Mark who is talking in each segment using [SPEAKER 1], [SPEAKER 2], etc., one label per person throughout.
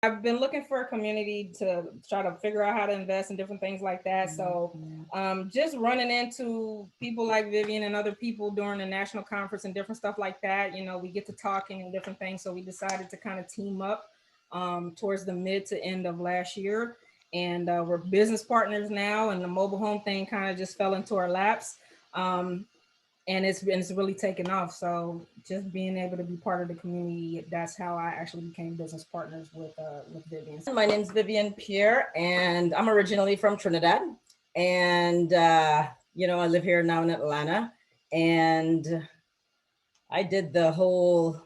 [SPEAKER 1] I've been looking for a community to try to figure out how to invest in different things like that. So, just running into people like Vivian and other people during the national conference and different stuff like that. We get to talking and different things. So we decided to kind of team up towards the mid to end of last year, and we're business partners now. And the mobile home thing kind of just fell into our laps. Um, and it's really taken off. So just being able to be part of the community, that's how I actually became business partners with Vivian.
[SPEAKER 2] My name's Vivienne Pierre, and I'm originally from Trinidad. And, I live here now in Atlanta. And I did the whole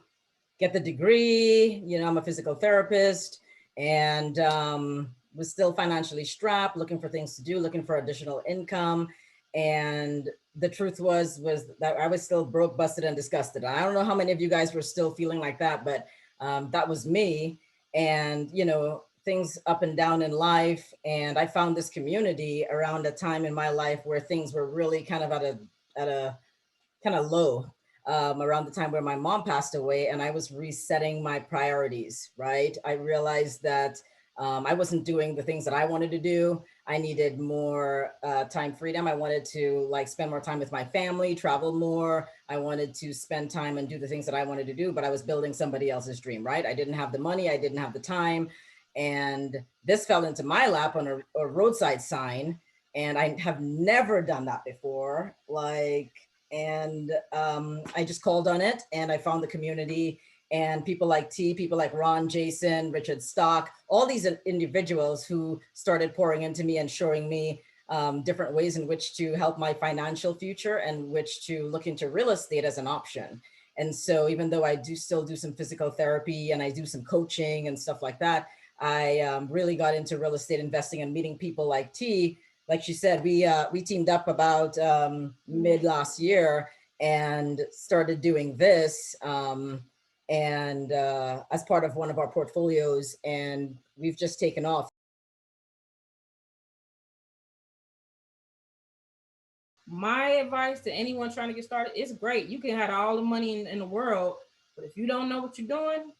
[SPEAKER 2] get the degree, I'm a physical therapist, and was still financially strapped, looking for things to do, looking for additional income. And the truth was that I was still broke, busted, and disgusted. I don't know how many of you guys were still feeling like that, but that was me. And, things up and down in life. And I found this community around a time in my life where things were really kind of at a kind of low, around the time where my mom passed away, and I was resetting my priorities, right? I realized that I wasn't doing the things that I wanted to do. I needed more time freedom. I wanted to spend more time with my family, travel more. I wanted to spend time and do the things that I wanted to do, but I was building somebody else's dream, right? I didn't have the money. I didn't have the time. And this fell into my lap on a roadside sign. And I have never done that before. And I just called on it, and I found the community and people like T, people like Ron, Jason, Richard Stock, all these individuals who started pouring into me and showing me different ways in which to help my financial future and which to look into real estate as an option. And so even though I do still do some physical therapy and I do some coaching and stuff like that, I really got into real estate investing and meeting people like T. Like she said, we teamed up about mid last year and started doing this, and as part of one of our portfolios, and we've just taken off.
[SPEAKER 1] My advice to anyone trying to get started, it's great. You can have all the money in the world, but if you don't know what you're doing,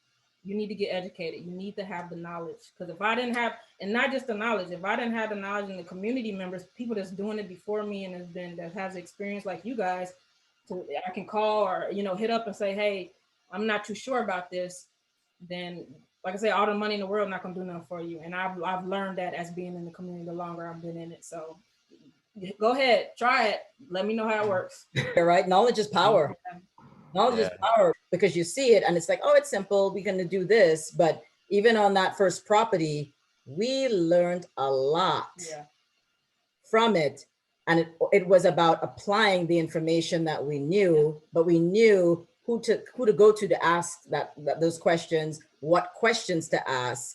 [SPEAKER 1] you need to get educated. You need to have the knowledge. Because if I didn't have, and not just the knowledge, if I didn't have the knowledge and the community members, people that's doing it before me and that has experience like you guys, so I can call or hit up and say, hey, I'm not too sure about this. Then, like I say, all the money in the world not gonna do nothing for you. And I've learned that as being in the community the longer I've been in it. So go ahead, try it. Let me know how it works.
[SPEAKER 2] Right? Knowledge is power. Knowledge is power, because you see it and it's like, oh, it's simple. We're going to do this. But even on that first property, we learned a lot from it. And it was about applying the information that we knew, but we knew who to go to ask those questions, what questions to ask,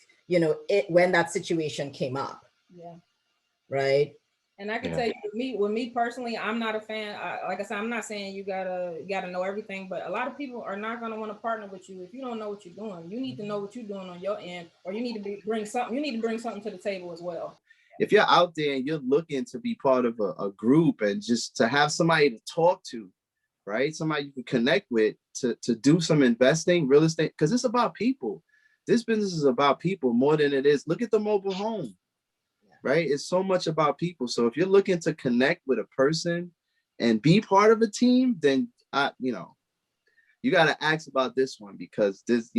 [SPEAKER 2] when that situation came up.
[SPEAKER 1] Yeah.
[SPEAKER 2] Right.
[SPEAKER 1] And I can tell you, with me personally, I'm not a fan. Like I said, I'm not saying you gotta know everything, but a lot of people are not gonna want to partner with you if you don't know what you're doing. You need to know what you're doing on your end, or you need to bring something. You need to bring something to the table as well.
[SPEAKER 3] If you're out there and you're looking to be part of a group and just to have somebody to talk to, right? Somebody you can connect with to do some investing, real estate, because it's about people. This business is about people more than it is. Look at the mobile home. Right? It's so much about people. So if you're looking to connect with a person and be part of a team, then you got to ask about this one, because this,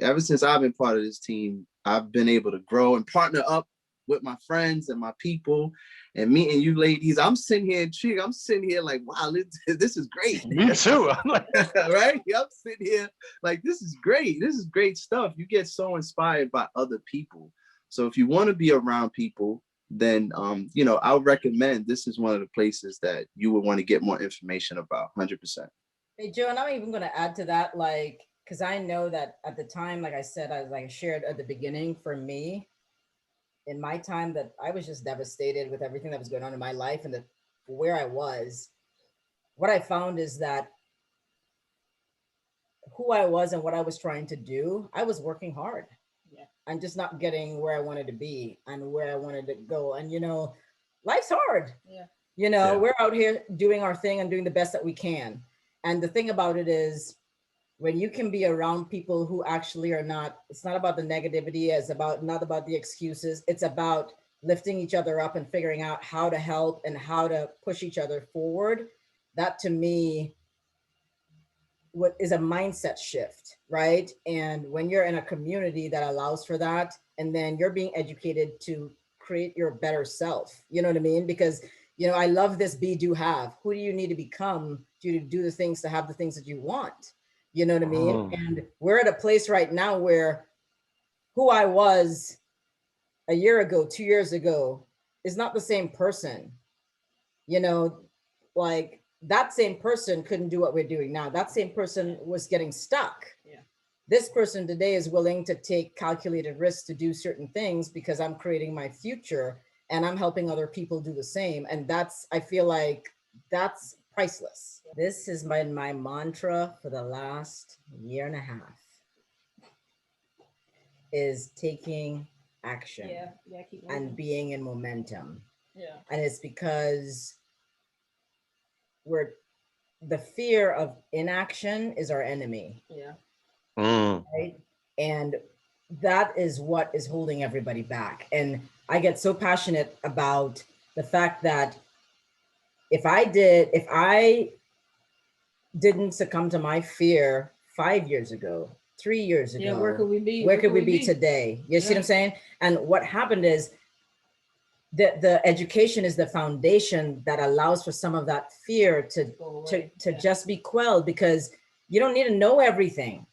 [SPEAKER 3] ever since I've been part of this team, I've been able to grow and partner up with my friends and my people and meeting you ladies. I'm sitting here intrigued. I'm sitting here like, wow, this is great.
[SPEAKER 4] Me too.
[SPEAKER 3] Right? I'm sitting here like, this is great. This is great stuff. You get so inspired by other people. So if you want to be around people, then, I would recommend this is one of the places that you would want to get more information about, 100%.
[SPEAKER 2] Hey, Joe, and I'm even going to add to that, because I know that at the time, like I said, I shared at the beginning, for me, in my time, that I was just devastated with everything that was going on in my life and where I was. What I found is that who I was and what I was trying to do, I was working hard. I'm just not getting where I wanted to be and where I wanted to go. And, life's hard. We're out here doing our thing and doing the best that we can. And the thing about it is, when you can be around people who actually are not, it's not about the negativity, it's about not about the excuses, it's about lifting each other up and figuring out how to help and how to push each other forward. That to me what is a mindset shift, right? And when you're in a community that allows for that, and then you're being educated to create your better self, you know what I mean? Because, you know, I love this be, do, have. Who do you need to become to do the things, to have the things that you want? You know what I mean? And we're at a place right now where who I was a year ago, 2 years ago, is not the same person. You know, like that same person couldn't do what we're doing now. That same person was getting stuck.
[SPEAKER 1] Yeah.
[SPEAKER 2] This person today is willing to take calculated risks to do certain things because I'm creating my future and I'm helping other people do the same. And that's, I feel like that's priceless. This has been my mantra for the last year and a half, is taking action
[SPEAKER 1] Keep
[SPEAKER 2] and
[SPEAKER 1] moving.
[SPEAKER 2] being in momentum.
[SPEAKER 1] Yeah.
[SPEAKER 2] And it's because we're, the fear of inaction is our enemy,
[SPEAKER 1] Yeah.
[SPEAKER 2] right? And that is what is holding everybody back. And I get so passionate about the fact that if I didn't succumb to my fear 5 years ago, 3 years ago,
[SPEAKER 1] where could we be?
[SPEAKER 2] Where could we be today? You see what I'm saying? And what happened is the education is the foundation that allows for some of that fear to just be quelled, because you don't need to know everything,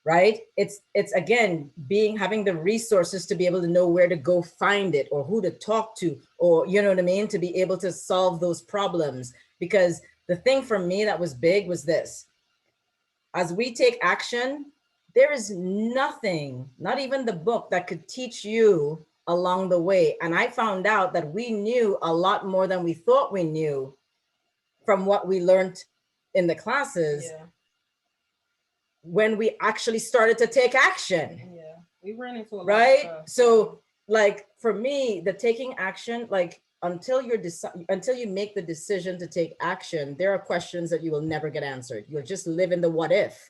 [SPEAKER 2] right? It's again having the resources to be able to know where to go find it, or who to talk to, or you know what I mean, to be able to solve those problems. Because the thing for me that was big was this: as we take action, there is nothing, not even the book, that could teach you along the way. And I found out that we knew a lot more than we thought we knew from what we learned in the classes when we actually started to take action.
[SPEAKER 1] Yeah, we ran into a lot
[SPEAKER 2] right?
[SPEAKER 1] of stuff.
[SPEAKER 2] So like for me, the taking action, like until you make the decision to take action, there are questions that you will never get answered. You'll just live in the what if.